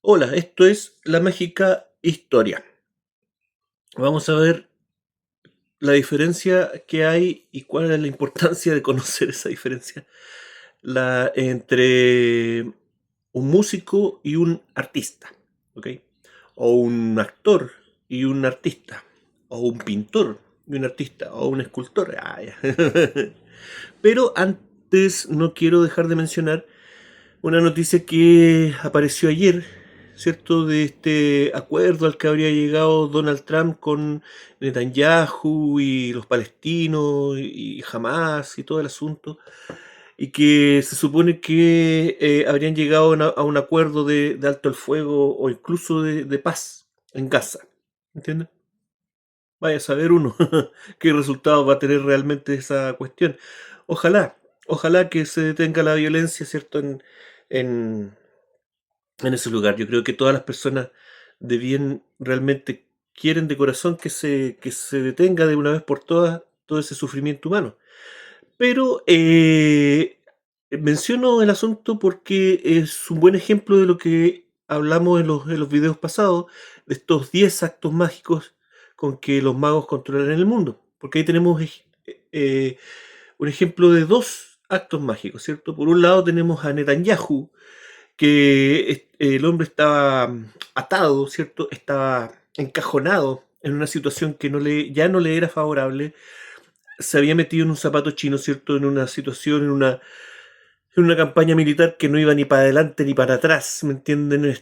Hola, esto es La Mágica Historia. Vamos a ver la diferencia que hay y cuál es la importancia de conocer esa diferencia entre un músico y un artista, ¿ok? O un actor y un artista, o un pintor y un artista, o un escultor. Ya. Pero antes no quiero dejar de mencionar una noticia que apareció ayer, ¿cierto? De este acuerdo al que habría llegado Donald Trump con Netanyahu y los palestinos y Hamas y todo el asunto, y que se supone que habrían llegado a un acuerdo de alto el fuego o incluso de paz en Gaza. ¿Entiendes? Vaya a saber uno qué resultado va a tener realmente esa cuestión. Ojalá, ojalá que se detenga la violencia, ¿cierto? En, en ese lugar. Yo creo que todas las personas de bien realmente quieren de corazón que se detenga de una vez por todas todo ese sufrimiento humano. Pero menciono el asunto porque es un buen ejemplo de lo que hablamos en los videos pasados, de estos 10 actos mágicos con que los magos controlan el mundo. Porque ahí tenemos un ejemplo de dos actos mágicos, ¿cierto? Por un lado tenemos a Netanyahu, que el hombre estaba atado, ¿cierto? Estaba encajonado en una situación que ya no le era favorable. Se había metido en un zapato chino, ¿cierto? En una situación, en una campaña militar que no iba ni para adelante ni para atrás, ¿me entienden?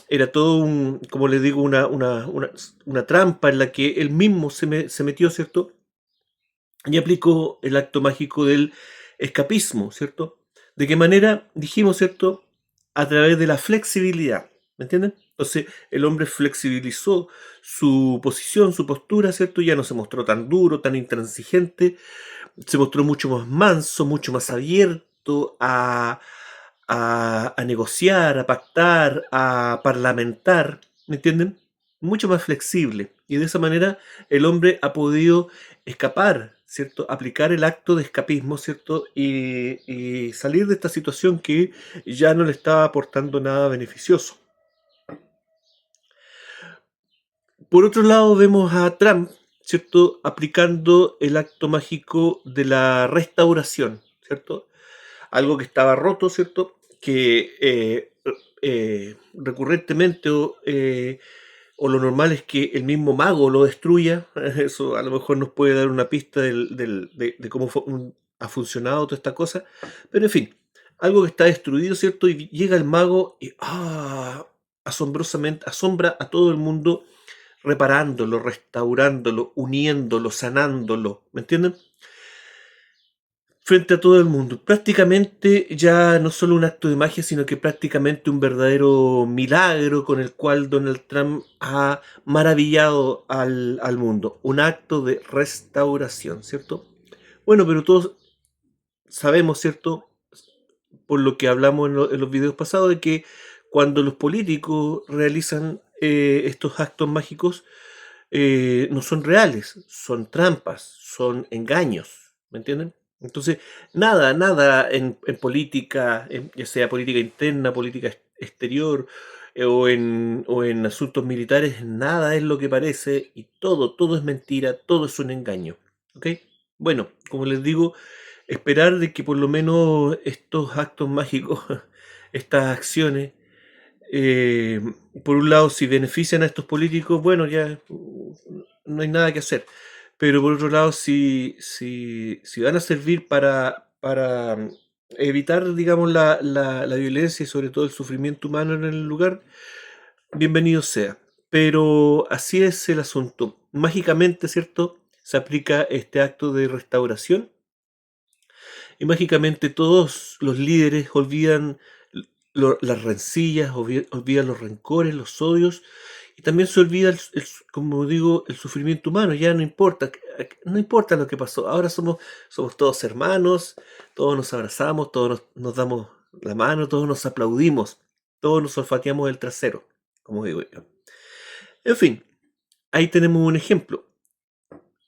Era todo como les digo, una trampa en la que él mismo se metió, ¿cierto? Y aplicó el acto mágico del escapismo, ¿cierto? ¿De qué manera? Dijimos, ¿cierto? A través de la flexibilidad, ¿me entienden? Entonces el hombre flexibilizó su posición, su postura, ¿cierto? Ya no se mostró tan duro, tan intransigente, se mostró mucho más manso, mucho más abierto a negociar, a pactar, a parlamentar, ¿me entienden? Mucho más flexible. Y de esa manera el hombre ha podido escapar, ¿cierto? Aplicar el acto de escapismo, ¿cierto? Y salir de esta situación que ya no le estaba aportando nada beneficioso. Por otro lado, vemos a Trump, ¿cierto? Aplicando el acto mágico de la restauración, ¿cierto? Algo que estaba roto, ¿cierto? Que recurrentemente o lo normal es que el mismo mago lo destruya. Eso a lo mejor nos puede dar una pista de cómo ha funcionado toda esta cosa. Pero en fin, algo que está destruido, ¿cierto? Y llega el mago y asombrosamente asombra a todo el mundo reparándolo, restaurándolo, uniéndolo, sanándolo. ¿Me entienden? Frente a todo el mundo. Prácticamente ya no solo un acto de magia, sino que prácticamente un verdadero milagro con el cual Donald Trump ha maravillado al mundo. Un acto de restauración, ¿cierto? Bueno, pero todos sabemos, ¿cierto? Por lo que hablamos en los videos pasados, de que cuando los políticos realizan estos actos mágicos, no son reales, son trampas, son engaños, ¿me entienden? Entonces, nada en política, ya sea política interna, política exterior, o en asuntos militares, nada es lo que parece y todo es mentira, todo es un engaño. ¿Ok? Bueno, como les digo, esperar de que por lo menos estos actos mágicos, estas acciones, eh, por un lado, si benefician a estos políticos, bueno, ya no hay nada que hacer. Pero por otro lado, si van a servir para evitar, digamos, la violencia y sobre todo el sufrimiento humano en el lugar, bienvenido sea. Pero así es el asunto. Mágicamente, ¿cierto? Se aplica este acto de restauración y mágicamente todos los líderes olvidan las rencillas, olvidan los rencores, los odios, y también se olvida, como digo, el sufrimiento humano. Ya no importa, no importa lo que pasó. Ahora somos todos hermanos, todos nos abrazamos, nos damos la mano, todos nos aplaudimos, todos nos olfateamos el trasero, como digo yo. En fin, ahí tenemos un ejemplo.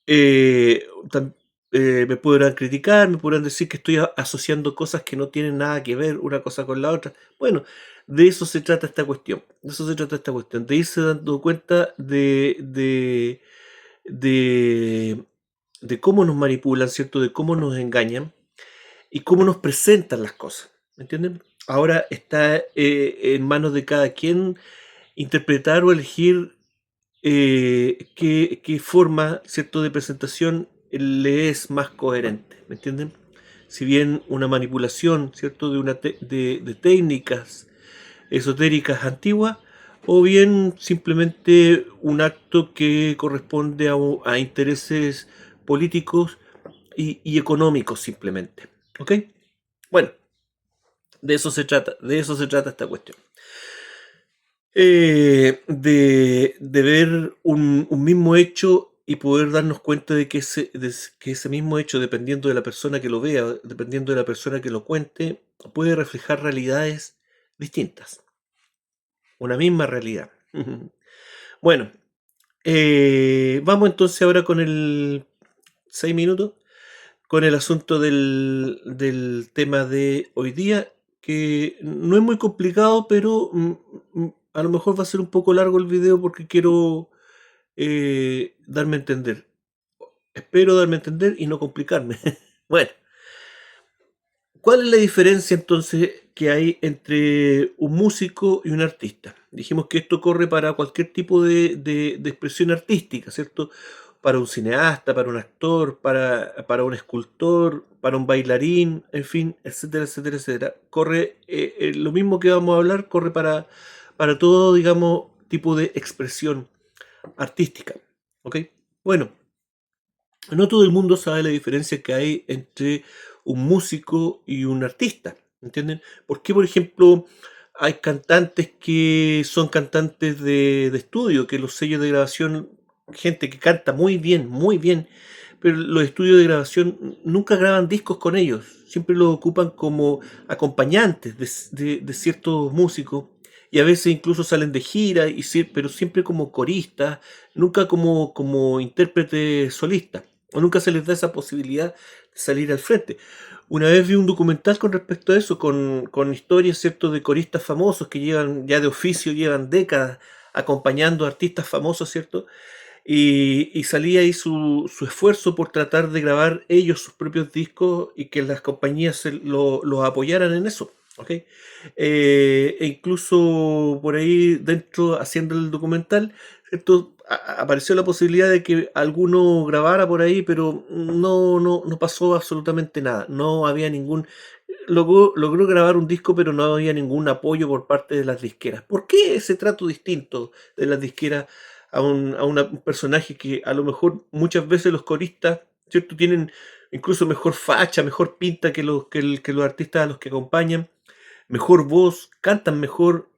Eh, tam- Me podrán criticar, me podrán decir que estoy asociando cosas que no tienen nada que ver una cosa con la otra. Bueno, De eso se trata esta cuestión. De eso se trata esta cuestión. De irse dando cuenta de, de cómo nos manipulan, ¿cierto? De cómo nos engañan y cómo nos presentan las cosas. ¿Me entienden? Ahora está en manos de cada quien interpretar o elegir qué forma, ¿cierto?, de presentación le es más coherente. ¿Me entienden? Si bien una manipulación, ¿cierto?, de técnicas esotéricas antiguas, o bien simplemente un acto que corresponde a intereses políticos y económicos simplemente. ¿Ok? Bueno, de eso se trata esta cuestión. De ver un mismo hecho y poder darnos cuenta de que ese mismo hecho, dependiendo de la persona que lo vea, dependiendo de la persona que lo cuente, puede reflejar realidades distintas, una misma realidad. Bueno, vamos entonces ahora con el 6 minutos, con el asunto del tema de hoy día, que no es muy complicado, pero a lo mejor va a ser un poco largo el video porque quiero darme a entender. Espero darme a entender y no complicarme. Bueno, ¿cuál es la diferencia entonces que hay entre un músico y un artista? Dijimos que esto corre para cualquier tipo de expresión artística, ¿cierto? Para un cineasta, para un actor, para un escultor, para un bailarín, en fin, etcétera, etcétera, etcétera. Corre, lo mismo que vamos a hablar, corre para todo, digamos, tipo de expresión artística. ¿Ok? Bueno, no todo el mundo sabe la diferencia que hay entre un músico y un artista, ¿entienden? ¿Por qué, por ejemplo, hay cantantes que son cantantes de estudio, que los sellos de grabación, gente que canta muy bien, pero los estudios de grabación nunca graban discos con ellos, siempre los ocupan como acompañantes de ciertos músicos y a veces incluso salen de gira, pero siempre como coristas, nunca como intérpretes solistas, o nunca se les da esa posibilidad de salir al frente. Una vez vi un documental con respecto a eso, con historias, ¿cierto?, de coristas famosos que llevan ya de oficio, llevan décadas acompañando a artistas famosos, ¿cierto? Y salía ahí su esfuerzo por tratar de grabar ellos sus propios discos y que las compañías los apoyaran en eso. ¿Ok? E incluso por ahí dentro, haciendo el documental, ¿cierto? Apareció la posibilidad de que alguno grabara por ahí, pero no pasó absolutamente nada. No había ningún... logró grabar un disco, pero no había ningún apoyo por parte de las disqueras. ¿Por qué ese trato distinto de las disqueras un personaje que a lo mejor muchas veces los coristas, ¿cierto?, tienen incluso mejor facha, mejor pinta que los artistas a los que acompañan, mejor voz, cantan mejor,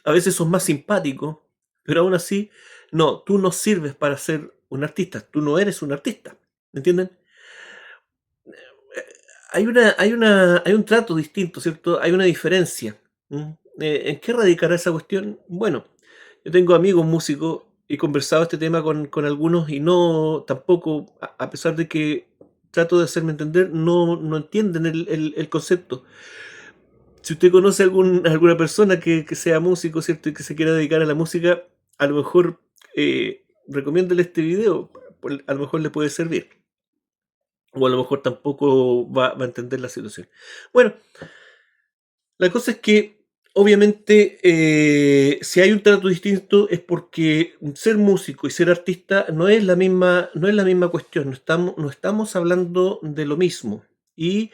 a veces son más simpáticos, pero aún así, no, tú no sirves para ser un artista, tú no eres un artista, ¿me entienden? Hay un trato distinto, ¿cierto? Hay una diferencia. ¿M? ¿En qué radicará esa cuestión? Bueno, yo tengo amigos músicos, he conversado este tema con algunos y no tampoco, a pesar de que trato de hacerme entender, no entienden el concepto. Si usted conoce alguna persona que sea músico, ¿cierto? Y que se quiera dedicar a la música, a lo mejor recomiéndele este video, a lo mejor le puede servir. O a lo mejor tampoco va a entender la situación. Bueno, la cosa es que, obviamente, si hay un trato distinto es porque ser músico y ser artista no es la misma cuestión, no estamos hablando de lo mismo. Y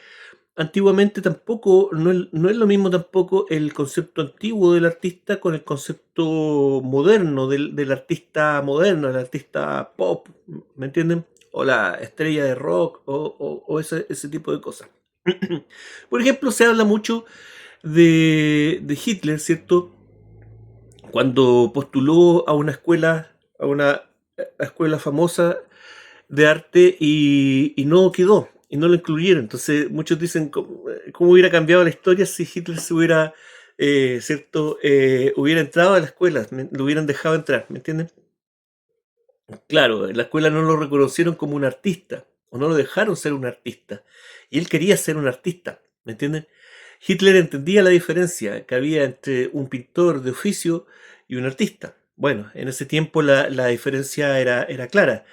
antiguamente tampoco, no es lo mismo tampoco el concepto antiguo del artista con el concepto moderno del artista moderno, del artista pop, ¿me entienden? O la estrella de rock o ese tipo de cosas. Por ejemplo, se habla mucho de Hitler, ¿cierto? Cuando postuló a una escuela, a escuela famosa de arte y no quedó, y no lo incluyeron. Entonces muchos dicen, ¿cómo hubiera cambiado la historia si Hitler se hubiera, ¿cierto? Hubiera entrado a la escuela, lo hubieran dejado entrar, ¿me entienden? Claro, en la escuela no lo reconocieron como un artista, o no lo dejaron ser un artista, y él quería ser un artista, ¿me entienden? Hitler entendía la diferencia que había entre un pintor de oficio y un artista. Bueno, en ese tiempo la diferencia era clara.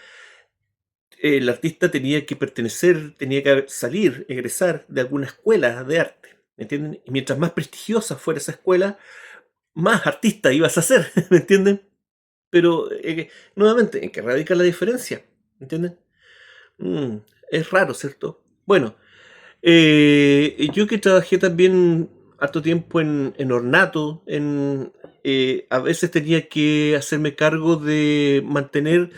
El artista tenía que pertenecer, tenía que salir, egresar de alguna escuela de arte, ¿me entienden? Y mientras más prestigiosa fuera esa escuela, más artista ibas a ser, ¿me entienden? Pero, nuevamente, ¿en qué radica la diferencia? ¿Me entienden? Mm, es raro, ¿cierto? Bueno, yo que trabajé también harto tiempo en ornato, a veces tenía que hacerme cargo de mantener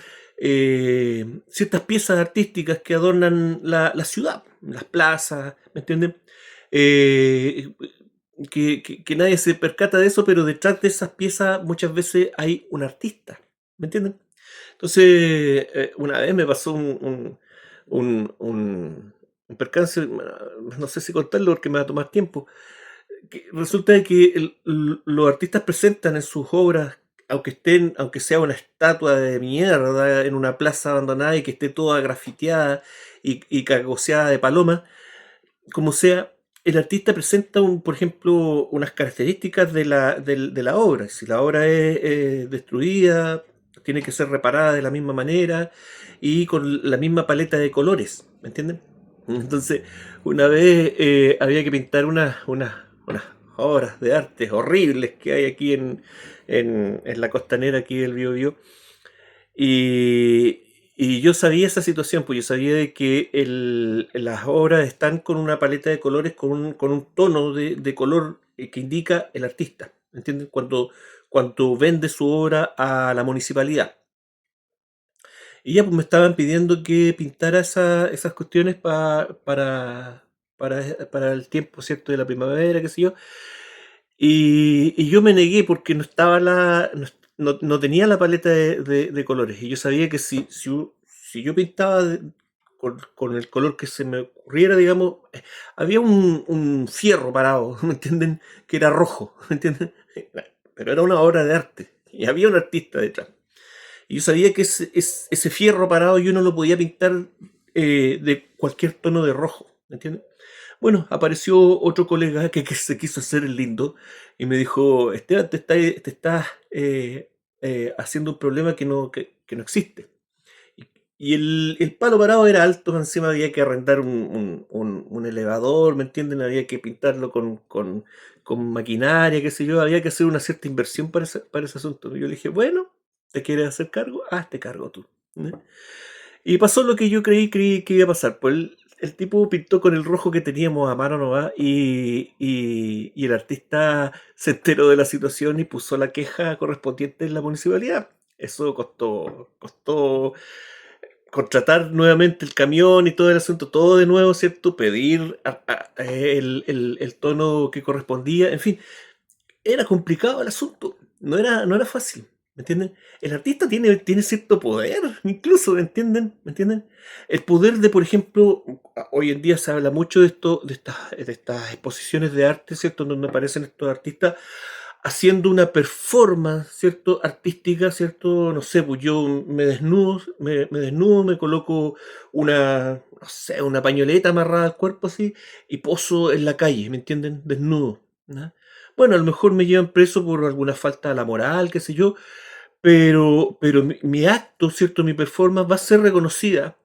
ciertas piezas artísticas que adornan la ciudad, las plazas, ¿me entienden? Eh, que nadie se percata de eso, pero detrás de esas piezas muchas veces hay un artista, ¿me entienden? Entonces, una vez me pasó un percance, no sé si contarlo porque me va a tomar tiempo. Que resulta de que los artistas presentan en sus obras, aunque sea una estatua de mierda en una plaza abandonada y que esté toda grafiteada y cagoseada de palomas, como sea, el artista presenta, por ejemplo, unas características de la obra. Si la obra es destruida, tiene que ser reparada de la misma manera y con la misma paleta de colores, ¿me entienden? Entonces, una vez había que pintar unas obras de arte horribles que hay aquí en la costanera aquí del Biobío, y, y yo sabía esa situación, pues yo sabía de que las obras están con una paleta de colores, con un tono de color que indica el artista, ¿entienden? Cuando vende su obra a la municipalidad. Y ya pues me estaban pidiendo que pintara esas cuestiones para el tiempo, ¿cierto? De la primavera, qué sé yo. Y yo me negué porque no estaba no tenía la paleta de colores. Y yo sabía que si yo pintaba con el color que se me ocurriera, digamos, había un fierro parado, ¿me entienden? Que era rojo, ¿me entienden? Pero era una obra de arte y había un artista detrás. Y yo sabía que ese fierro parado yo no lo podía pintar de cualquier tono de rojo, ¿me entiendes? Bueno, apareció otro colega que se quiso hacer el lindo y me dijo, Esteban, te estás haciendo un problema que no existe. Y el palo parado era alto, encima había que arrendar un elevador, ¿me entienden? Había que pintarlo con maquinaria, qué sé yo, había que hacer una cierta inversión para ese asunto. Y yo le dije, bueno, ¿te quieres hacer cargo? Hazte cargo tú. ¿No? Y pasó lo que yo creí que iba a pasar. Pues el tipo pintó con el rojo que teníamos a mano nomás y el artista se enteró de la situación y puso la queja correspondiente en la municipalidad. Eso costó contratar nuevamente el camión y todo el asunto, todo de nuevo, ¿cierto? Pedir el tono que correspondía, en fin, era complicado el asunto, no era fácil, ¿me entienden? El artista tiene cierto poder, incluso, ¿me entienden? ¿Me entienden? El poder de, por ejemplo, hoy en día se habla mucho de esto, de estas exposiciones de arte, ¿cierto? Donde aparecen estos artistas haciendo una performance, ¿cierto? Artística, ¿cierto? No sé, pues yo me desnudo, me coloco no sé, una pañoleta amarrada al cuerpo así y poso en la calle, ¿me entienden? Desnudo, ¿no? Bueno, a lo mejor me llevan preso por alguna falta a la moral, qué sé yo, pero mi acto, ¿cierto? Mi performance va a ser reconocida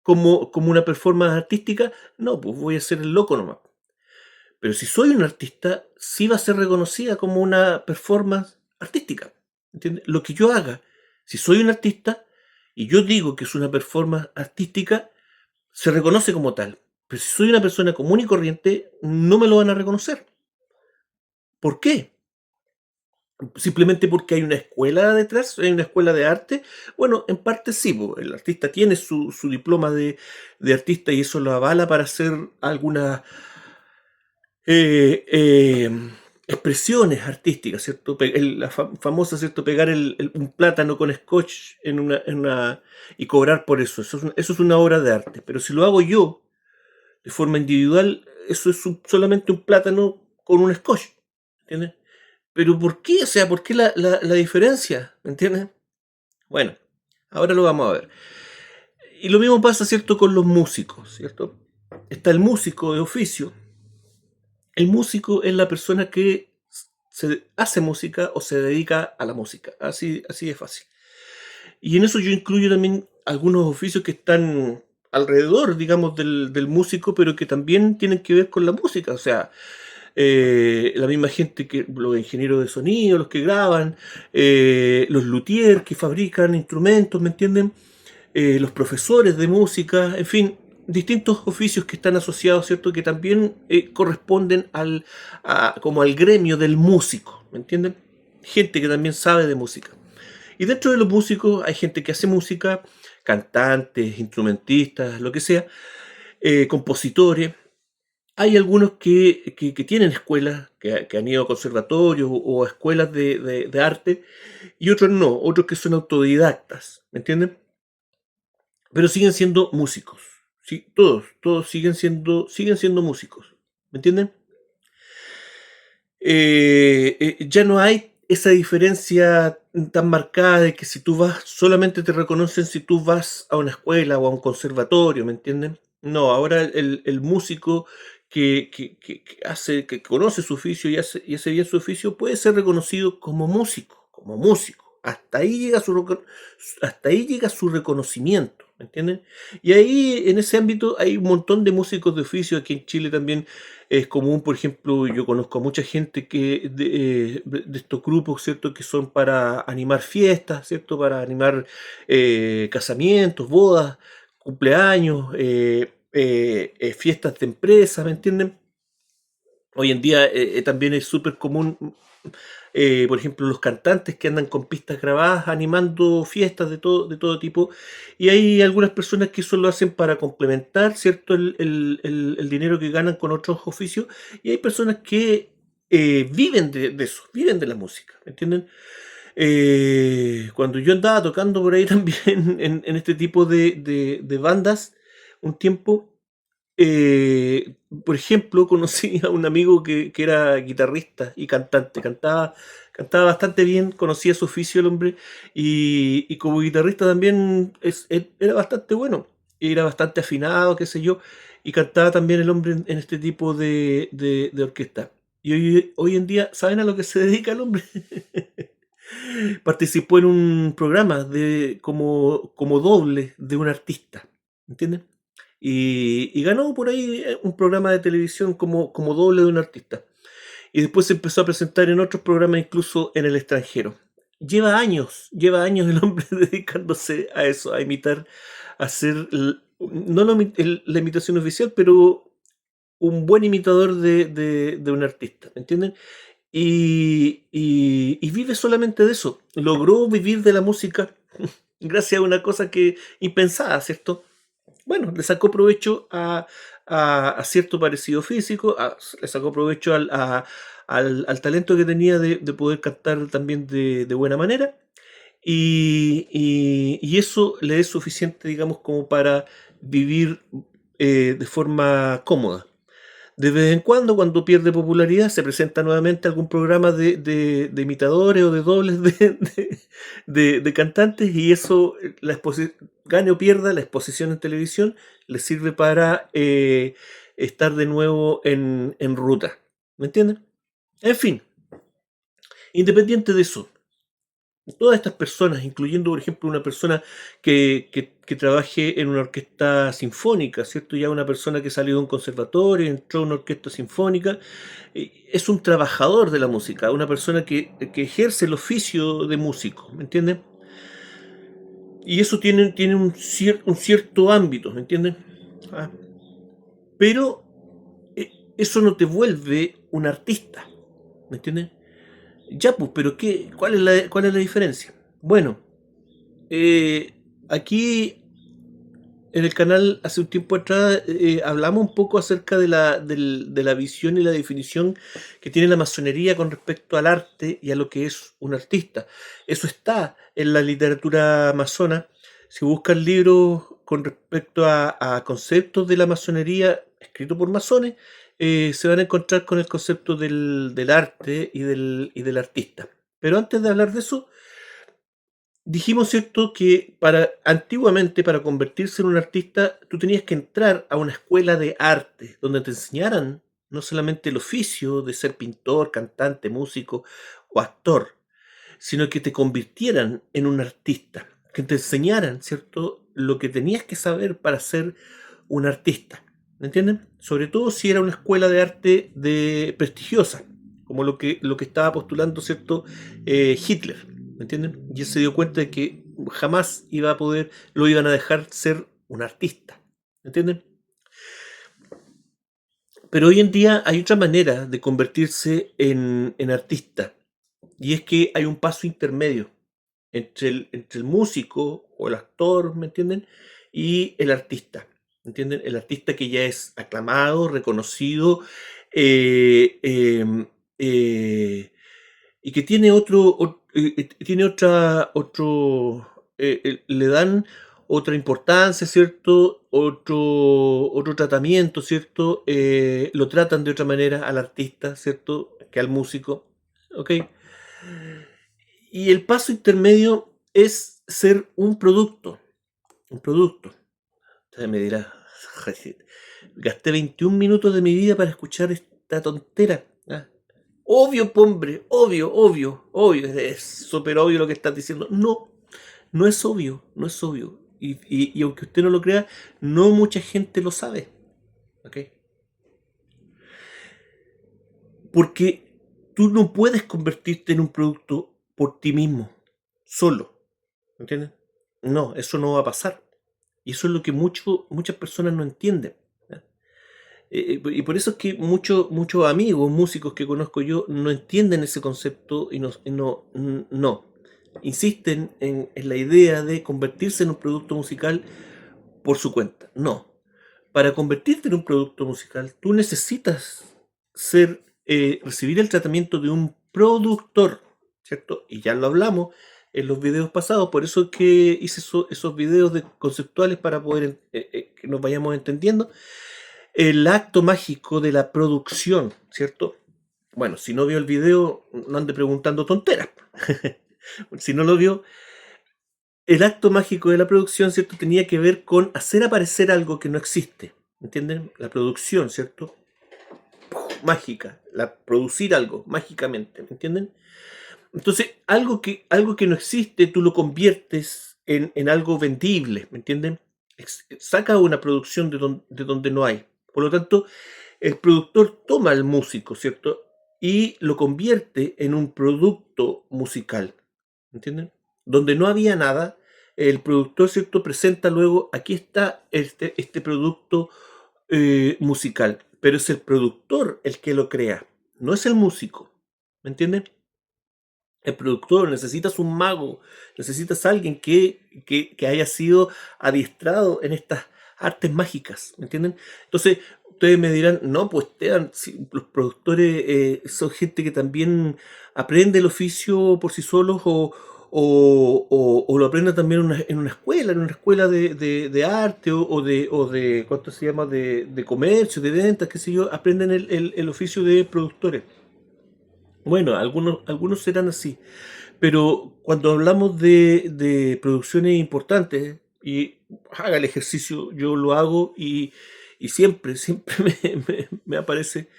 como una performance artística. No, pues voy a ser el loco nomás. Pero si soy un artista, sí va a ser reconocida como una performance artística. ¿Entiendes? Lo que yo haga, si soy un artista y yo digo que es una performance artística, se reconoce como tal. Pero si soy una persona común y corriente, no me lo van a reconocer. ¿Por qué? Simplemente porque hay una escuela detrás, hay una escuela de arte. Bueno, en parte sí, po, el artista tiene su diploma de artista y eso lo avala para hacer algunas eh, eh, expresiones artísticas, ¿cierto? La famosa, ¿cierto? Pegar un plátano con scotch y cobrar por eso. Eso es una obra de arte. Pero si lo hago yo de forma individual, eso es solamente un plátano con un scotch, ¿entiendes? Pero ¿por qué? O sea, ¿por qué la diferencia? ¿Me entiendes? Bueno, ahora lo vamos a ver. Y lo mismo pasa, ¿cierto? Con los músicos, ¿cierto? Está el músico de oficio El músico es la persona que se hace música o se dedica a la música. Así de fácil. Y en eso yo incluyo también algunos oficios que están alrededor, digamos, del músico, pero que también tienen que ver con la música. O sea, la misma gente que los ingenieros de sonido, los que graban, los luthiers que fabrican instrumentos, ¿me entienden? Los profesores de música, en fin, distintos oficios que están asociados, ¿cierto? Que también corresponden como al gremio del músico, ¿me entienden? Gente que también sabe de música. Y dentro de los músicos hay gente que hace música, cantantes, instrumentistas, lo que sea, compositores. Hay algunos que tienen escuelas, que han ido a conservatorios o a escuelas de arte, y otros no, otros que son autodidactas, ¿me entienden? Pero siguen siendo músicos. Sí, todos siguen siendo músicos. ¿Me entienden? Ya no hay esa diferencia tan marcada de que si tú vas, solamente te reconocen si tú vas a una escuela o a un conservatorio, ¿me entienden? No, ahora el músico que conoce su oficio y hace bien su oficio, puede ser reconocido como músico, como músico. Hasta ahí llega su reconocimiento, ¿me entienden? Y ahí, en ese ámbito, hay un montón de músicos de oficio. Aquí en Chile también es común, por ejemplo, yo conozco a mucha gente de estos grupos, ¿cierto? Que son para animar fiestas, ¿cierto? Para animar casamientos, bodas, cumpleaños, fiestas de empresa, ¿me entienden? Hoy en día también es súper común, por ejemplo, los cantantes que andan con pistas grabadas animando fiestas de todo tipo. Y hay algunas personas que eso lo hacen para complementar, ¿cierto? El dinero que ganan con otros oficios. Y hay personas que viven de eso, viven de la música, ¿me entienden? Cuando yo andaba tocando por ahí también en este tipo de bandas un tiempo, por ejemplo, conocí a un amigo que era guitarrista y cantante, cantaba bastante bien, conocía su oficio el hombre, y como guitarrista también era bastante bueno, era bastante afinado, qué sé yo, y cantaba también el hombre en este tipo de orquesta. Y hoy en día, ¿saben a lo que se dedica el hombre? Participó en un programa como doble de un artista, ¿entiendes? Y ganó por ahí un programa de televisión como doble de un artista. Y después se empezó a presentar en otros programas, incluso en el extranjero. Lleva años el hombre dedicándose a eso, a imitar, a hacer, no la imitación oficial, pero un buen imitador de un artista, ¿me entienden? Y vive solamente de eso. Logró vivir de la música gracias a una cosa que impensada, ¿cierto? Bueno, le sacó provecho a cierto parecido físico, le sacó provecho al talento que tenía de poder cantar también de buena manera, y eso le es suficiente, digamos, como para vivir de forma cómoda. De vez en cuando pierde popularidad, se presenta nuevamente algún programa de imitadores o de dobles de cantantes, y eso, gane o pierda, la exposición en televisión le sirve para estar de nuevo en ruta. ¿Me entienden? En fin, independiente de eso, todas estas personas, incluyendo, por ejemplo, una persona que trabaje en una orquesta sinfónica, ¿cierto? Ya una persona que salió de un conservatorio, entró a una orquesta sinfónica, es un trabajador de la música, una persona que ejerce el oficio de músico, ¿me entienden? Y eso tiene un cierto ámbito, ¿me entienden? Ah, pero eso no te vuelve un artista, ¿me entienden? Ya, pues, pero ¿cuál es la diferencia? Bueno, Eh, aquí en el canal hace un tiempo atrás hablamos un poco acerca de la visión y la definición que tiene la masonería con respecto al arte y a lo que es un artista. Eso está en la literatura masona. Si buscan libros con respecto a conceptos de la masonería escritos por masones, se van a encontrar con el concepto del arte y del artista. Pero antes de hablar de eso, dijimos, ¿cierto?, que antiguamente, para convertirse en un artista, tú tenías que entrar a una escuela de arte donde te enseñaran, no solamente el oficio de ser pintor, cantante, músico o actor, sino que te convirtieran en un artista, que te enseñaran, ¿cierto?, lo que tenías que saber para ser un artista, ¿me entienden? Sobre todo si era una escuela de arte prestigiosa, como lo que estaba postulando, ¿cierto?, Hitler, ¿me entienden? Y él se dio cuenta de que jamás iba a poder, lo iban a dejar ser un artista, ¿me entienden? Pero hoy en día hay otra manera de convertirse en artista, y es que hay un paso intermedio entre el músico o el actor, ¿me entienden? Y el artista, ¿me entienden? El artista que ya es aclamado, reconocido, eh, em, eh, y que tiene tiene le dan otra importancia, ¿cierto? Otro tratamiento, ¿cierto? Lo tratan de otra manera al artista, ¿cierto? Que al músico, ¿ok? Y el paso intermedio es ser un producto. Usted me dirá, gasté 21 minutos de mi vida para escuchar esta tontera. ¿Ah? Obvio, hombre, obvio, es súper obvio lo que estás diciendo. No, no es obvio, no es obvio. Y aunque usted no lo crea, no mucha gente lo sabe. ¿Ok? Porque tú no puedes convertirte en un producto por ti mismo, solo. ¿Entiendes? No, eso no va a pasar. Y eso es lo que muchas personas no entienden. ¿Ya? Y por eso es que muchos amigos, músicos que conozco yo, no entienden ese concepto y no insisten en la idea de convertirse en un producto musical por su cuenta. No. Para convertirte en un producto musical, tú necesitas recibir el tratamiento de un productor, ¿cierto? Y ya lo hablamos en los videos pasados, por eso es que hice esos videos conceptuales para poder que nos vayamos entendiendo. El acto mágico de la producción, ¿cierto? Bueno, si no vio el video, no ande preguntando tonteras. Si no lo vio, el acto mágico de la producción, ¿cierto? Tenía que ver con hacer aparecer algo que no existe. ¿Entienden? La producción, ¿cierto? Mágica. Producir algo mágicamente. ¿Me entienden? Entonces, algo que no existe, tú lo conviertes en algo vendible. ¿Me entienden? Saca una producción de donde no hay. Por lo tanto, el productor toma al músico, ¿cierto? Y lo convierte en un producto musical. ¿Entienden? Donde no había nada, el productor, ¿cierto? Presenta luego, aquí está este producto musical, pero es el productor el que lo crea, no es el músico. ¿Me entienden? El productor, necesitas un mago, necesitas alguien que haya sido adiestrado en estas artes mágicas, ¿me entienden? Entonces, ustedes me dirán, no, pues Esteban, si los productores son gente que también aprende el oficio por sí solos o lo aprende también en una escuela de arte o de, ¿cuánto se llama?, de comercio, de ventas, qué sé yo, aprenden el oficio de productores. Bueno, algunos serán así, pero cuando hablamos de producciones importantes, y haga el ejercicio, yo lo hago y siempre me aparece,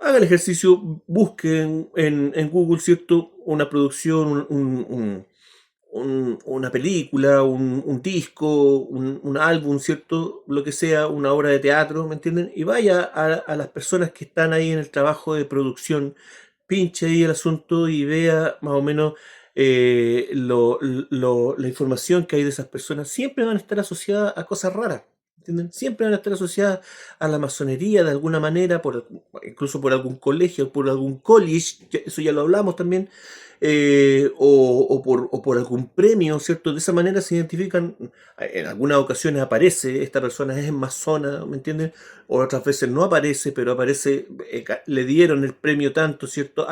haga el ejercicio, busque en Google, ¿cierto? Una producción, una película, un disco, un álbum, ¿cierto? Lo que sea, una obra de teatro, ¿me entienden? Y vaya a las personas que están ahí en el trabajo de producción, pinche ahí el asunto y vea más o menos la información que hay de esas personas. Siempre van a estar asociadas a cosas raras, ¿entienden? Siempre van a estar asociadas a la masonería de alguna manera, incluso por algún colegio, por algún college, eso ya lo hablamos también, o por algún premio, ¿cierto? De esa manera se identifican, en algunas ocasiones aparece, esta persona es masona, ¿me entienden? O otras veces no aparece, pero aparece, le dieron el premio tanto, ¿cierto?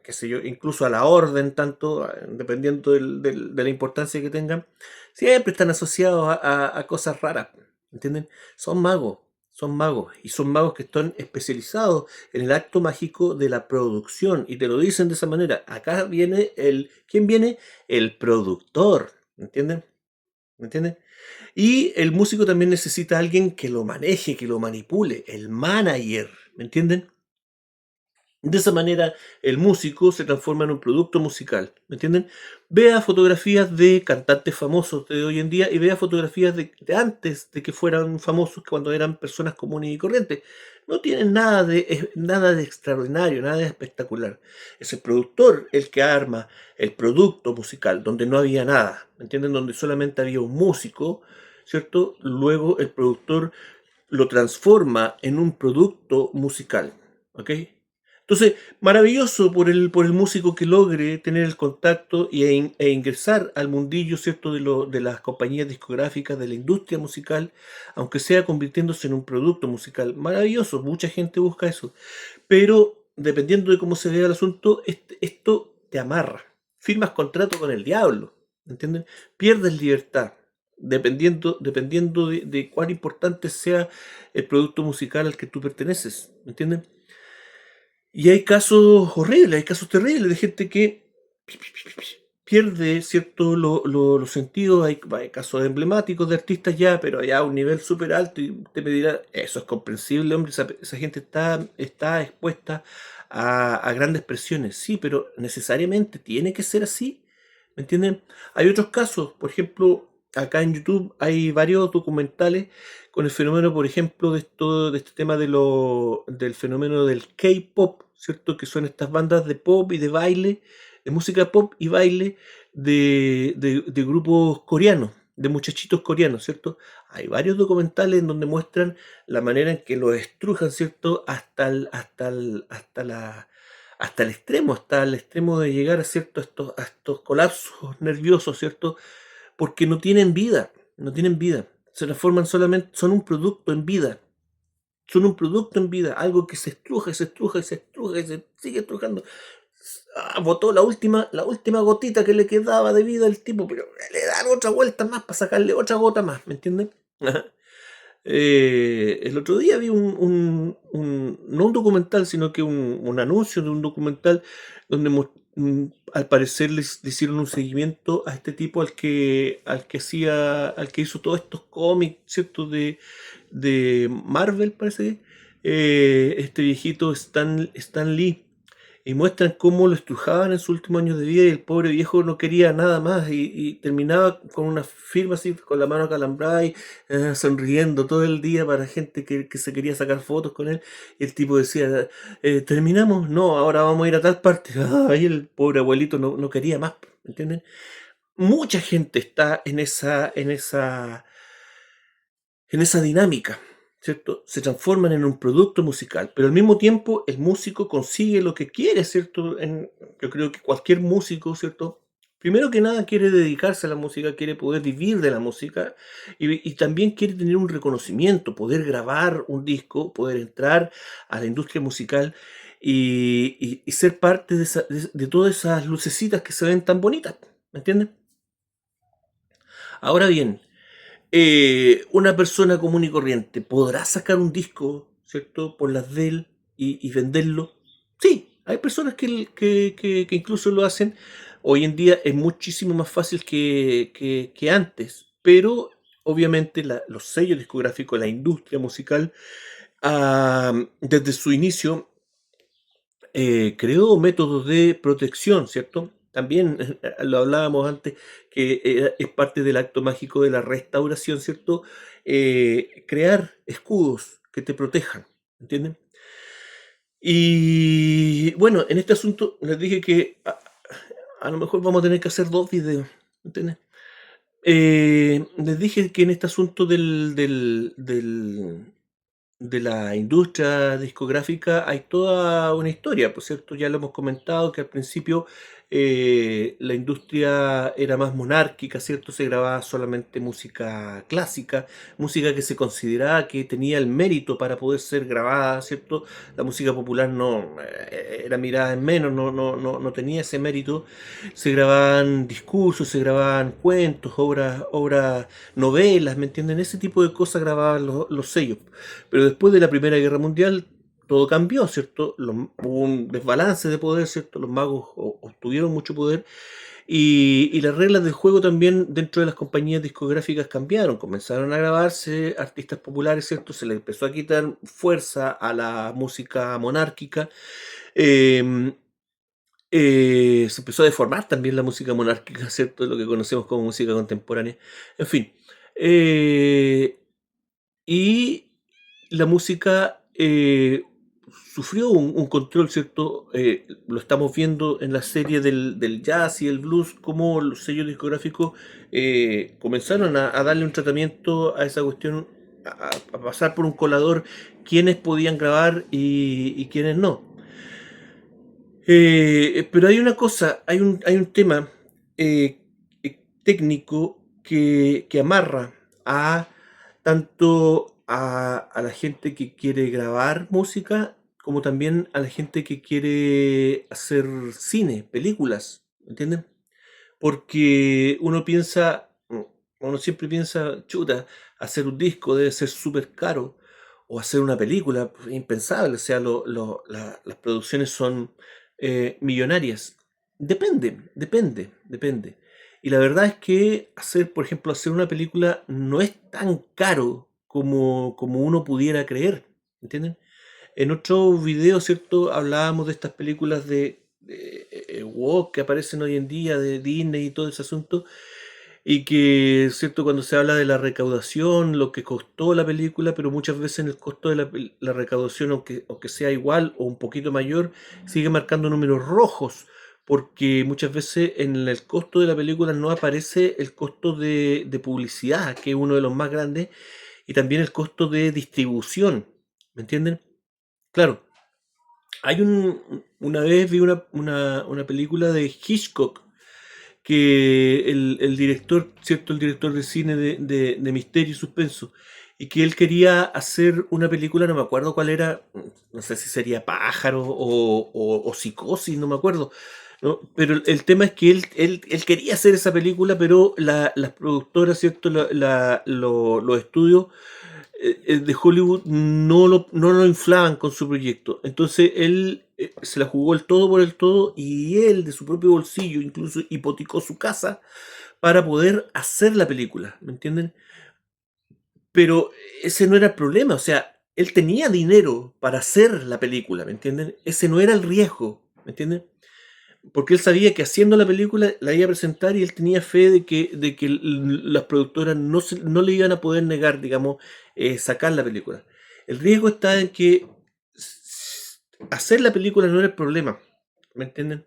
Qué sé yo, incluso a la orden tanto, dependiendo de la importancia que tengan, siempre están asociados a cosas raras, ¿entienden? Son magos. Son magos, y son magos que están especializados en el acto mágico de la producción, y te lo dicen de esa manera. Acá viene ¿quién viene? El productor, ¿me entienden? ¿Me entienden? Y el músico también necesita a alguien que lo maneje, que lo manipule, el manager, ¿me entienden? De esa manera, el músico se transforma en un producto musical, ¿me entienden? Vea fotografías de cantantes famosos de hoy en día y vea fotografías de antes de que fueran famosos, cuando eran personas comunes y corrientes. No tienen nada de extraordinario, nada de espectacular. Es el productor el que arma el producto musical, donde no había nada, ¿me entienden? Donde solamente había un músico, ¿cierto? Luego el productor lo transforma en un producto musical, ¿ok? Entonces, maravilloso por el músico que logre tener el contacto e ingresar al mundillo, ¿cierto?, de las compañías discográficas, de la industria musical, aunque sea convirtiéndose en un producto musical. Maravilloso, mucha gente busca eso. Pero, dependiendo de cómo se vea el asunto, esto te amarra. Firmas contrato con el diablo, ¿entienden? Pierdes libertad, dependiendo de cuán importante sea el producto musical al que tú perteneces, ¿entienden? Y hay casos horribles, hay casos terribles de gente que pierde cierto los sentidos. Hay casos emblemáticos de artistas ya, pero ya a un nivel súper alto, y usted me dirá, eso es comprensible, hombre, esa gente está expuesta a grandes presiones, sí, pero necesariamente tiene que ser así, ¿me entienden? Hay otros casos, por ejemplo, acá en YouTube hay varios documentales con el fenómeno, por ejemplo, de este tema del fenómeno del K-pop, ¿cierto? Que son estas bandas de pop y de baile, de música pop y baile de grupos coreanos, de muchachitos coreanos, ¿cierto? Hay varios documentales en donde muestran la manera en que los estrujan, ¿cierto? Hasta el extremo de llegar a, ¿cierto?, a estos colapsos nerviosos, ¿cierto? Porque no tienen vida, no tienen vida. Se transforman solamente, son un producto en vida. Son un producto en vida, algo que se estruja y se estruja y se estruja y se sigue estrujando. Botó la última gotita que le quedaba de vida al tipo, pero le dan otra vuelta más para sacarle otra gota más, ¿me entienden? El otro día vi no un documental, sino que un anuncio de un documental donde al parecer le hicieron un seguimiento a este tipo al que hizo todos estos cómics, ¿cierto? De Marvel, parece, este viejito Stan Lee, y muestran cómo lo estrujaban en sus últimos años de vida, y el pobre viejo no quería nada más, y terminaba con una firma así, con la mano acalambrada y sonriendo todo el día para gente que se quería sacar fotos con él. Y el tipo decía, ¿terminamos? No, ahora vamos a ir a tal parte. Y el pobre abuelito no quería más, ¿entienden? Mucha gente está en esa dinámica, ¿cierto? Se transforman en un producto musical, pero al mismo tiempo el músico consigue lo que quiere, ¿cierto? Yo creo que cualquier músico, ¿cierto? Primero que nada quiere dedicarse a la música, quiere poder vivir de la música, y también quiere tener un reconocimiento, poder grabar un disco, poder entrar a la industria musical y ser parte de todas esas lucecitas que se ven tan bonitas, ¿me entiendes? Ahora bien, una persona común y corriente podrá sacar un disco, ¿cierto?, por las de él y venderlo. Sí, hay personas que incluso lo hacen. Hoy en día es muchísimo más fácil que antes, pero obviamente los sellos discográficos, la industria musical, desde su inicio creó métodos de protección, ¿cierto? También lo hablábamos antes, que es parte del acto mágico de la restauración, ¿cierto? Crear escudos que te protejan, ¿entienden? Y bueno, en este asunto les dije que a lo mejor vamos a tener que hacer dos videos, ¿entienden? Les dije que en este asunto de la industria discográfica hay toda una historia, por cierto, ya lo hemos comentado que al principio la industria era más monárquica, ¿cierto? Se grababa solamente música clásica, música que se consideraba que tenía el mérito para poder ser grabada, ¿cierto? La música popular no era mirada en menos, no tenía ese mérito. Se grababan discursos, se grababan cuentos, obras, novelas, ¿me entienden? Ese tipo de cosas grababan los sellos. Pero después de la Primera Guerra Mundial todo cambió, ¿cierto? Hubo un desbalance de poder, ¿cierto? Los magos obtuvieron mucho poder Y las reglas del juego también dentro de las compañías discográficas cambiaron, comenzaron a grabarse artistas populares, ¿cierto? Se le empezó a quitar fuerza a la música monárquica. em, Se empezó a deformar también la música monárquica, ¿cierto? Lo que conocemos como música contemporánea. En fin. eh, y la música sufrió un control, ¿cierto? Lo estamos viendo en la serie del jazz y el blues, cómo los sellos discográficos comenzaron a darle un tratamiento a esa cuestión, a pasar por un colador quiénes podían grabar y quiénes no. Pero hay una cosa, hay un tema técnico que amarra a tanto a la gente que quiere grabar música como también a la gente que quiere hacer cine, películas, ¿entienden? Porque uno siempre piensa, chuta, hacer un disco debe ser súper caro, o hacer una película, pues, impensable, o sea, las producciones son millonarias. Depende. Y la verdad es que hacer, por ejemplo, hacer una película no es tan caro como uno pudiera creer, ¿entienden? En otro video, ¿cierto? Hablábamos de estas películas de woke que aparecen hoy en día, de Disney y todo ese asunto, y que, ¿cierto? Cuando se habla de la recaudación, lo que costó la película, pero muchas veces el costo de la recaudación, aunque sea igual o un poquito mayor, sigue marcando números rojos, porque muchas veces en el costo de la película no aparece el costo de publicidad, que es uno de los más grandes, y también el costo de distribución, ¿me entienden? Claro, una vez vi una película de Hitchcock que el director, ¿cierto? El director de cine de misterio y suspenso, y que él quería hacer una película, no me acuerdo cuál era, no sé si sería Pájaro o Psicosis, no me acuerdo, ¿no? Pero el tema es que él quería hacer esa película, pero las productoras, ¿cierto? Los estudios de Hollywood no lo inflaban con su proyecto. Entonces él se la jugó el todo por el todo y él de su propio bolsillo incluso hipotecó su casa para poder hacer la película, ¿me entienden? Pero ese no era el problema, o sea, él tenía dinero para hacer la película, ¿me entienden? Ese no era el riesgo, ¿me entienden? Porque él sabía que haciendo la película la iba a presentar y él tenía fe de que las productoras no le iban a poder negar, digamos, sacar la película. El riesgo está en que hacer la película no era el problema, ¿me entienden?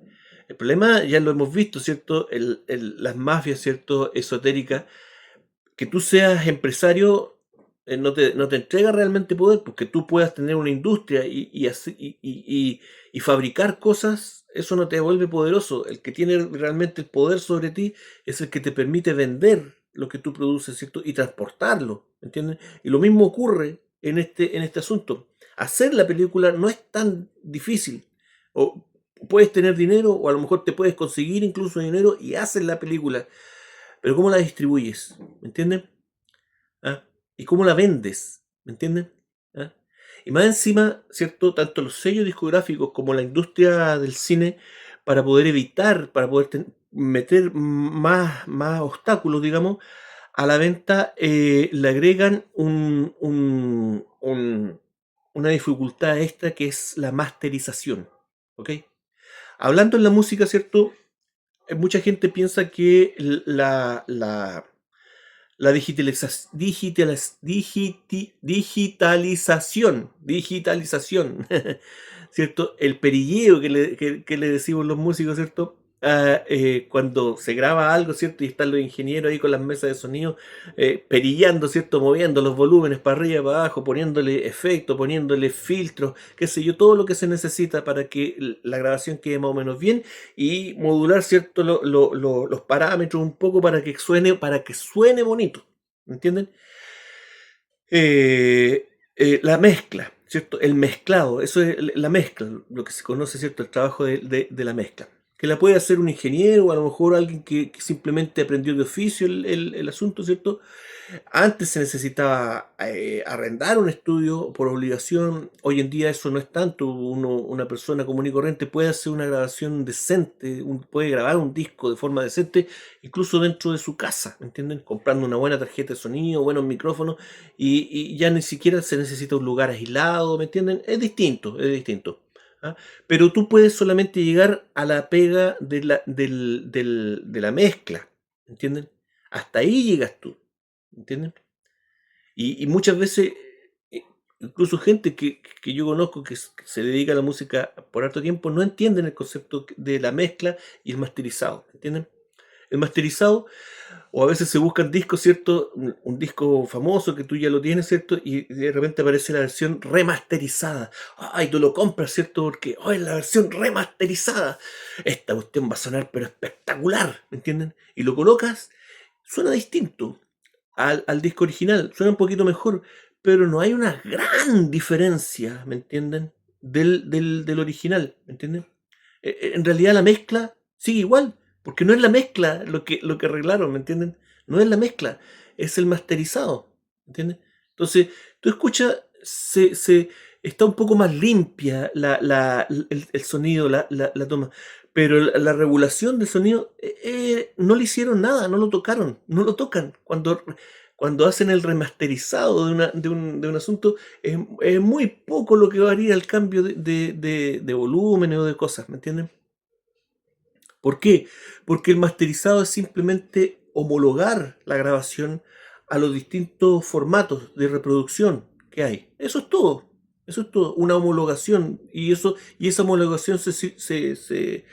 El problema ya lo hemos visto, ¿cierto? Las mafias, ¿cierto? Esotéricas, que tú seas empresario no te entrega realmente poder, porque tú puedas tener una industria y fabricar cosas, eso no te vuelve poderoso. El que tiene realmente el poder sobre ti es el que te permite vender lo que tú produces, ¿cierto? Y transportarlo, ¿entiendes? Y lo mismo ocurre en este asunto. Hacer la película no es tan difícil. O puedes tener dinero, o a lo mejor te puedes conseguir incluso dinero y haces la película. Pero ¿cómo la distribuyes? ¿Me entienden? ¿Ah? ¿Y cómo la vendes? ¿Me entienden? ¿Ah? Y más encima, ¿cierto? Tanto los sellos discográficos como la industria del cine, para poder evitar, para poder meter más obstáculos, digamos, a la venta, le agregan una dificultad extra que es la masterización. ¿Ok? Hablando en la música, ¿cierto? Mucha gente piensa que la digitalización, ¿cierto? El perilleo que le decimos los músicos, ¿cierto? Cuando se graba algo, ¿cierto? Y están los ingenieros ahí con las mesas de sonido, perillando, ¿cierto? Moviendo los volúmenes para arriba y para abajo, poniéndole efectos, poniéndole filtros, qué sé yo, todo lo que se necesita para que la grabación quede más o menos bien y modular, ¿cierto? Los parámetros un poco para que suene bonito, ¿me entienden? La mezcla, ¿cierto? El mezclado, eso es la mezcla, lo que se conoce, ¿cierto? El trabajo de la mezcla. que la puede hacer un ingeniero o a lo mejor alguien que simplemente aprendió de oficio el asunto, ¿cierto? Antes se necesitaba arrendar un estudio por obligación. Hoy en día eso no es tanto. Una persona común y corriente puede hacer una grabación decente, puede grabar un disco de forma decente, incluso dentro de su casa, ¿me entienden? Comprando una buena tarjeta de sonido, buenos micrófonos, y ya ni siquiera se necesita un lugar aislado, ¿me entienden? Es distinto, es distinto. ¿Ah? Pero tú puedes solamente llegar a la pega de la mezcla, ¿me entienden? Hasta ahí llegas tú. ¿Entienden? Y muchas veces, eh, incluso gente que yo conozco que se dedica a la música por harto tiempo, no entienden el concepto de la mezcla y el masterizado. ¿Entienden? El masterizado, o a veces se buscan discos, ¿cierto? Un disco famoso que tú ya lo tienes, ¿cierto? Y de repente aparece la versión remasterizada. Ay, tú lo compras, ¿cierto? Porque, oh, es la versión remasterizada. Esta cuestión va a sonar, pero espectacular, ¿me entienden? Y lo colocas, suena distinto al disco original. Suena un poquito mejor, pero no hay una gran diferencia, ¿me entienden? Del original, ¿me entienden? En realidad la mezcla sigue igual, porque no es la mezcla lo que arreglaron, ¿me entienden? No es la mezcla, es el masterizado, ¿me entienden? Entonces, tú escuchas, está un poco más limpia el sonido, la toma, pero la regulación del sonido no le hicieron nada, no lo tocaron, no lo tocan. Cuando hacen el remasterizado de un asunto, es muy poco lo que varía el cambio de volumen o de cosas, ¿me entienden? ¿Por qué? Porque el masterizado es simplemente homologar la grabación a los distintos formatos de reproducción que hay. Eso es todo. Eso es todo. Una homologación. Y esa homologación se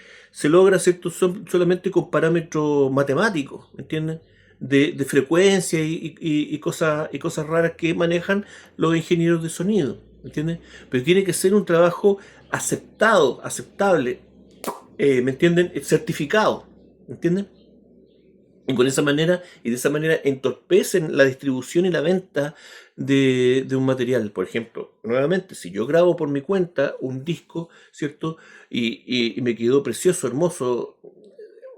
logra, ¿cierto? Solamente con parámetros matemáticos, ¿me entienden? De frecuencia y cosas raras que manejan los ingenieros de sonido, ¿me entienden? Pero tiene que ser un trabajo aceptado, aceptable, ¿me entienden? Certificado, ¿me entienden? Y de esa manera entorpecen la distribución y la venta de un material. Por ejemplo, nuevamente, si yo grabo por mi cuenta un disco, ¿cierto? Y me quedó precioso, hermoso,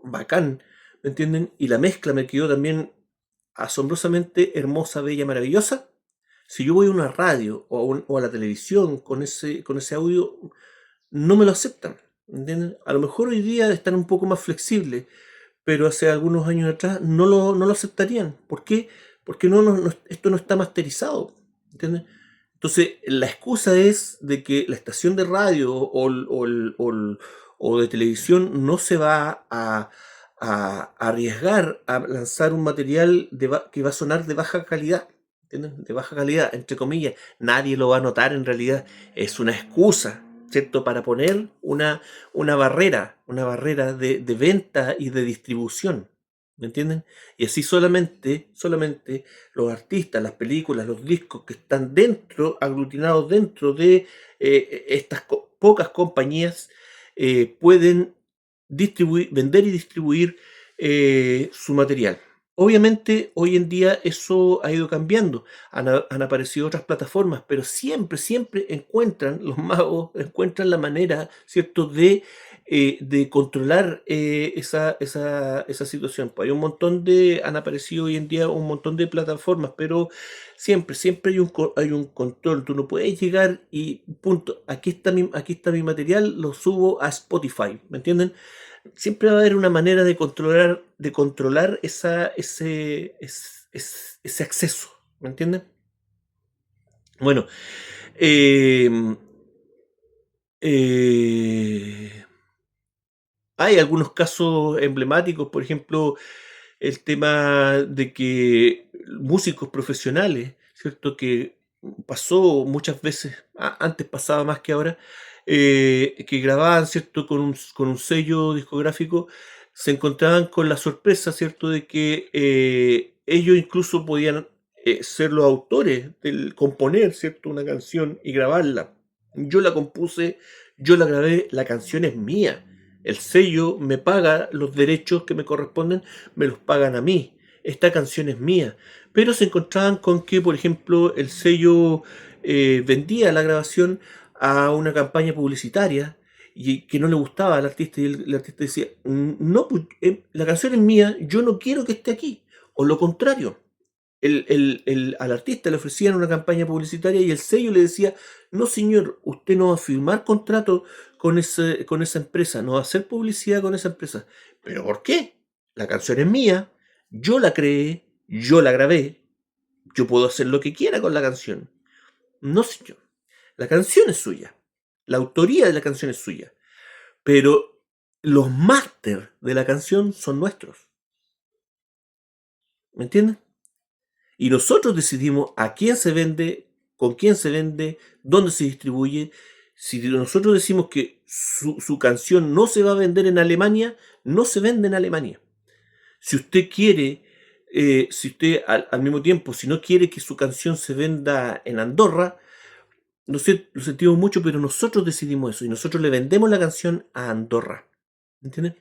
bacán, ¿me entienden? Y la mezcla me quedó también asombrosamente hermosa, bella, maravillosa. Si yo voy a una radio o a la televisión con ese audio, no me lo aceptan, ¿entienden? A lo mejor hoy día están un poco más flexibles, pero hace algunos años atrás no lo aceptarían. ¿Por qué? Porque esto no está masterizado, ¿entienden? Entonces, la excusa es de que la estación de radio o de televisión no se va a arriesgar a lanzar un material que va a sonar de baja calidad, ¿entienden? De baja calidad, entre comillas. Nadie lo va a notar en realidad. Es una excusa, ¿cierto? Para poner una barrera de venta y de distribución. ¿Me entienden? Y así solamente los artistas, las películas, los discos que están aglutinados dentro de estas pocas compañías, pueden vender y distribuir su material. Obviamente, hoy en día eso ha ido cambiando. Han aparecido otras plataformas, pero siempre encuentran, los magos encuentran la manera, ¿cierto?, de controlar esa situación. Pues han aparecido hoy en día un montón de plataformas, pero siempre hay un control. Tú no puedes llegar y punto, aquí está mi material, lo subo a Spotify, ¿me entienden? Siempre va a haber una manera de controlar ese acceso, ¿me entienden? Bueno, em, eh, hay algunos casos emblemáticos, por ejemplo, el tema de que músicos profesionales, ¿cierto? Que pasó muchas veces, antes pasaba más que ahora, que grababan, ¿cierto? Con un sello discográfico, se encontraban con la sorpresa, ¿cierto? De que ellos incluso podían ser los autores del componer, ¿cierto? Una canción y grabarla. Yo la compuse, yo la grabé, la canción es mía. El sello me paga los derechos que me corresponden, me los pagan a mí. Esta canción es mía. Pero se encontraban con que, por ejemplo, el sello vendía la grabación a una campaña publicitaria y que no le gustaba al artista, y el artista decía, no, pues, la canción es mía, yo no quiero que esté aquí, o lo contrario. Al artista le ofrecían una campaña publicitaria y el sello le decía, no señor, usted no va a firmar contrato con esa empresa, no va a hacer publicidad con esa empresa. ¿Pero por qué? La canción es mía, yo la creé, yo la grabé, yo puedo hacer lo que quiera con la canción. No señor, la canción es suya, la autoría de la canción es suya, pero los máster de la canción son nuestros. ¿Me entiendes? Y nosotros decidimos a quién se vende, con quién se vende, dónde se distribuye. Si nosotros decimos que su canción no se va a vender en Alemania, no se vende en Alemania. Si usted quiere, si usted al mismo tiempo, si no quiere que su canción se venda en Andorra, no sé, lo sentimos mucho, pero nosotros decidimos eso y nosotros le vendemos la canción a Andorra. ¿Entiendes?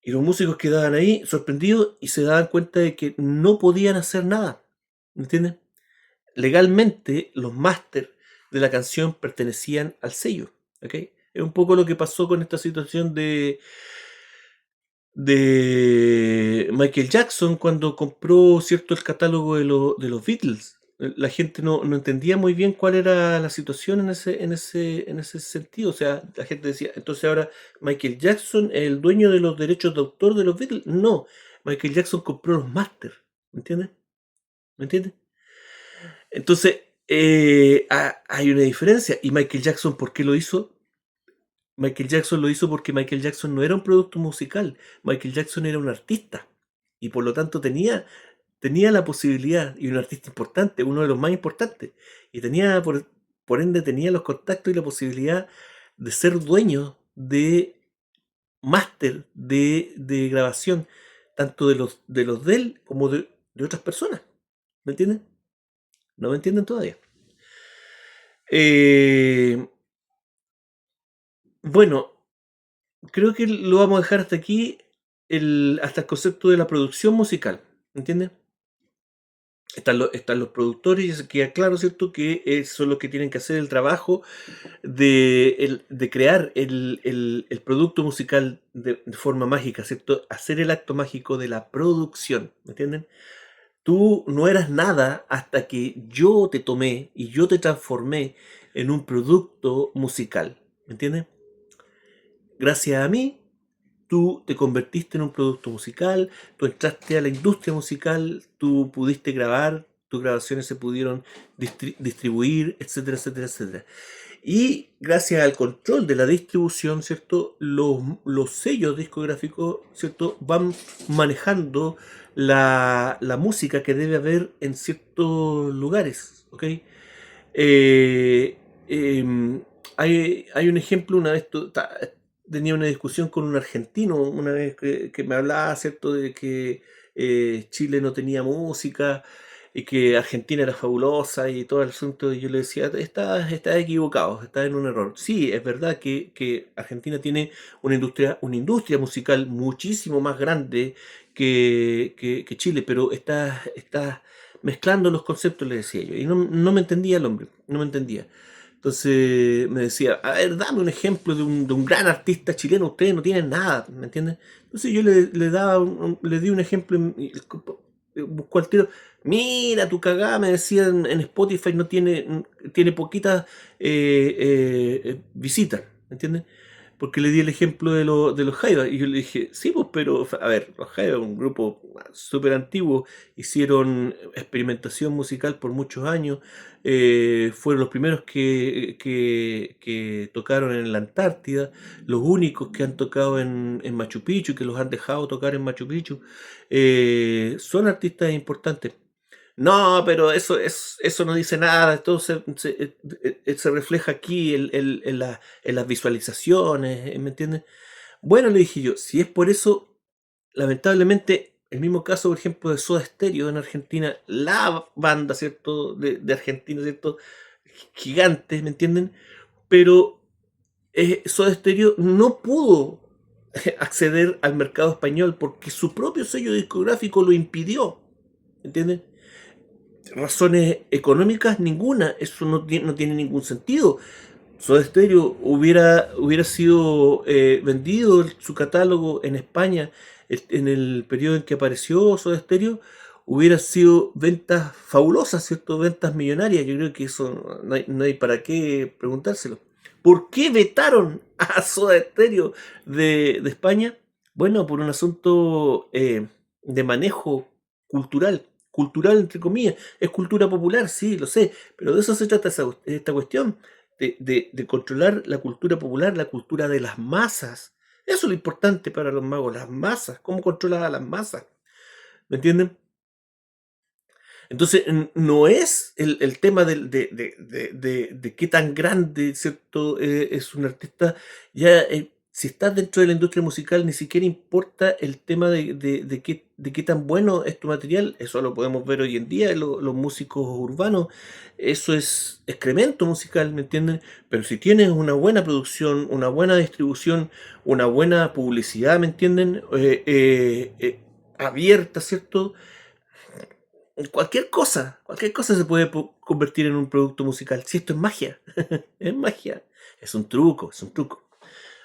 Y los músicos quedaban ahí sorprendidos y se daban cuenta de que no podían hacer nada. ¿Me entiendes? Legalmente los máster de la canción pertenecían al sello. ¿Okay? Es un poco lo que pasó con esta situación de Michael Jackson cuando compró cierto el catálogo de los Beatles. La gente no entendía muy bien cuál era la situación en ese sentido. O sea, la gente decía, entonces ahora Michael Jackson es el dueño de los derechos de autor de los Beatles. No, Michael Jackson compró los máster. ¿Me entiendes? ¿Me entiendes? Entonces, hay una diferencia. ¿Y Michael Jackson por qué lo hizo? Michael Jackson lo hizo porque Michael Jackson no era un producto musical. Michael Jackson era un artista. Y por lo tanto tenía la posibilidad, y un artista importante, uno de los más importantes. Y tenía, por ende, tenía los contactos y la posibilidad de ser dueño de máster de grabación, tanto de él como de otras personas. ¿Me entienden? ¿No me entienden todavía? Bueno, creo que lo vamos a dejar hasta aquí, hasta el concepto de la producción musical, ¿entiendes? Están los productores y se queda claro, ¿cierto? Que son los que tienen que hacer el trabajo de crear el producto musical de forma mágica, ¿cierto? Hacer el acto mágico de la producción, ¿me entienden? Tú no eras nada hasta que yo te tomé y yo te transformé en un producto musical, ¿me entiendes? Gracias a mí, tú te convertiste en un producto musical, tú entraste a la industria musical, tú pudiste grabar, tus grabaciones se pudieron distribuir, etcétera, etcétera, etcétera. Y gracias al control de la distribución, ¿cierto? Los sellos discográficos, ¿cierto? Van manejando la música que debe haber en ciertos lugares, ¿ok? Eh, em, hay un ejemplo, una vez tenía una discusión con un argentino, una vez que me hablaba, ¿cierto?, de que Chile no tenía música y que Argentina era fabulosa y todo el asunto, y yo le decía, estás equivocado, estás en un error. Sí, es verdad que Argentina tiene una industria musical muchísimo más grande que Chile, pero estás mezclando los conceptos, le decía yo, y no me entendía el hombre, no me entendía. Entonces me decía, a ver, dame un ejemplo de un gran artista chileno, ustedes no tienen nada, ¿me entienden? Entonces yo le daba le di un ejemplo y buscó al tiro, mira tu cagada, me decía en Spotify no tiene poquitas visitas, ¿me entiendes? Porque le di el ejemplo de los Jaiba y yo le dije, sí, pues, pero a ver, los Jaiba, un grupo súper antiguo, hicieron experimentación musical por muchos años, fueron los primeros que tocaron en la Antártida, los únicos que han tocado en Machu Picchu, que los han dejado tocar en Machu Picchu, son artistas importantes. No, pero eso no dice nada, todo se refleja aquí en las visualizaciones, ¿me entiendes? Bueno, le dije yo, si es por eso, lamentablemente, el mismo caso, por ejemplo, de Soda Stereo en Argentina, la banda, ¿cierto?, de Argentina, ¿cierto?, gigante, ¿me entienden? Pero Soda Stereo no pudo acceder al mercado español porque su propio sello discográfico lo impidió, ¿entienden? Razones económicas ninguna, eso no tiene ningún sentido. Soda Stereo hubiera sido vendido su catálogo en España en el periodo en que apareció Soda Stereo, hubiera sido ventas fabulosas, ¿cierto? Ventas millonarias. Yo creo que eso no hay para qué preguntárselo. ¿Por qué vetaron a Soda Stereo de España? Bueno, por un asunto de manejo cultural. Cultural, entre comillas. Es cultura popular, sí, lo sé. Pero de eso se trata esta cuestión de controlar la cultura popular, la cultura de las masas. Eso es lo importante para los magos, las masas, cómo controlar a las masas. ¿Me entienden? Entonces, no es el tema de qué tan grande, ¿cierto? Es un artista. Ya, si estás dentro de la industria musical, ni siquiera importa el tema de qué tan bueno es tu material. Eso lo podemos ver hoy en día en los músicos urbanos. Eso es excremento musical, ¿me entienden? Pero si tienes una buena producción, una buena distribución, una buena publicidad, ¿me entienden? Abierta, ¿cierto? Cualquier cosa se puede convertir en un producto musical. Si esto es magia, es magia, es un truco.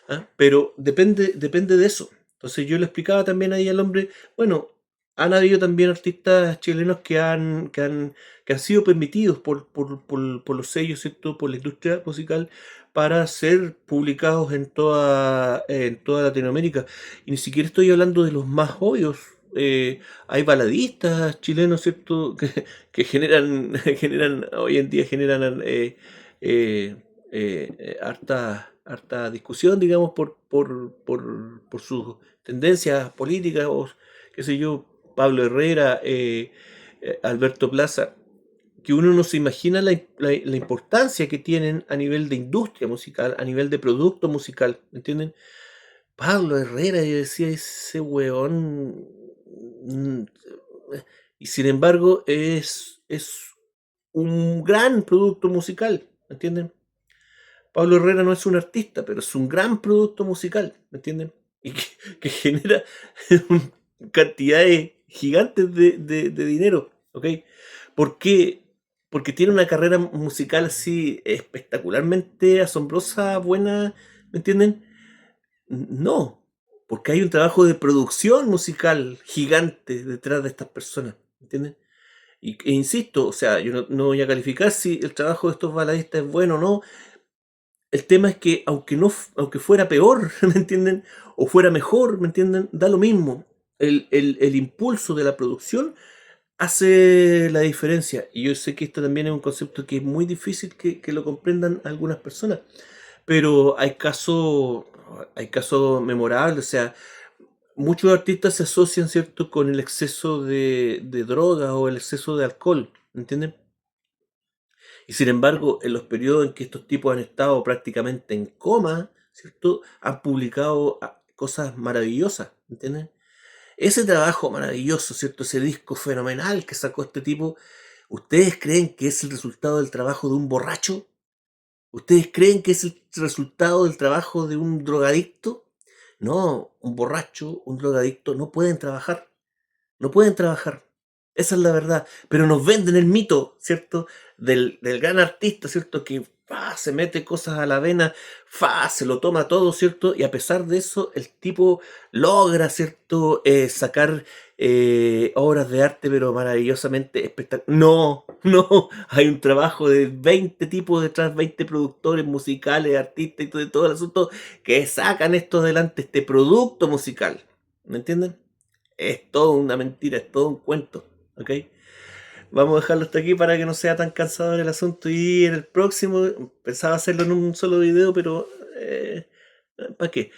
¿Ah? Pero depende de eso. Entonces yo le explicaba también ahí al hombre, bueno, han habido también artistas chilenos que han sido permitidos por los sellos, ¿cierto? Por la industria musical para ser publicados en toda Latinoamérica. Y ni siquiera estoy hablando de los más obvios. Hay baladistas chilenos, ¿cierto? Que hoy en día generan eh, harta discusión, digamos, por sus tendencias políticas, o qué sé yo, Pablo Herrera, Alberto Plaza, que uno no se imagina la importancia que tienen a nivel de industria musical, a nivel de producto musical, ¿me entienden? Pablo Herrera, yo decía, ese weón, mm, y sin embargo es un gran producto musical, ¿me entienden? Pablo Herrera no es un artista, pero es un gran producto musical, ¿me entienden? Y que genera cantidades gigantes de dinero, ¿ok? ¿Por qué? Porque tiene una carrera musical así espectacularmente asombrosa, buena, ¿me entienden? No, porque hay un trabajo de producción musical gigante detrás de estas personas, ¿me entienden? E insisto, o sea, yo no voy a calificar si el trabajo de estos baladistas es bueno o no. El tema es que aunque fuera peor, ¿me entienden? O fuera mejor, ¿me entienden? Da lo mismo. El impulso de la producción hace la diferencia. Y yo sé que esto también es un concepto que es muy difícil que lo comprendan algunas personas. Pero hay casos memorables. O sea, muchos artistas se asocian, ¿cierto?, con el exceso de droga o el exceso de alcohol, ¿me entienden? Y sin embargo, en los periodos en que estos tipos han estado prácticamente en coma, ¿cierto? Han publicado cosas maravillosas, ¿entienden? Ese trabajo maravilloso, ¿cierto? Ese disco fenomenal que sacó este tipo, ¿ustedes creen que es el resultado del trabajo de un borracho? ¿Ustedes creen que es el resultado del trabajo de un drogadicto? No, un borracho, un drogadicto no pueden trabajar. No pueden trabajar. Esa es la verdad. Pero nos venden el mito, ¿cierto? Del gran artista, ¿cierto? Que se mete cosas a la vena, se lo toma todo, ¿cierto? Y a pesar de eso, el tipo logra, ¿cierto? Sacar obras de arte, pero maravillosamente espectaculares. No, no. Hay un trabajo de 20 tipos detrás, 20 productores musicales, artistas y todo el asunto que sacan esto adelante, este producto musical. ¿Me entienden? Es todo una mentira, es todo un cuento, ¿ok? Vamos a dejarlo hasta aquí para que no sea tan cansador el asunto, y en el próximo, pensaba hacerlo en un solo video, pero ¿para qué?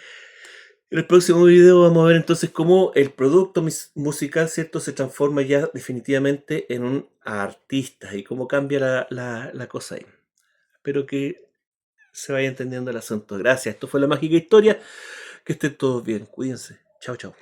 En el próximo video vamos a ver entonces cómo el producto musical, ¿cierto?, se transforma ya definitivamente en un artista y cómo cambia la cosa ahí. Espero que se vaya entendiendo el asunto. Gracias, esto fue La Mágica Historia. Que estén todos bien, cuídense. Chao, chao.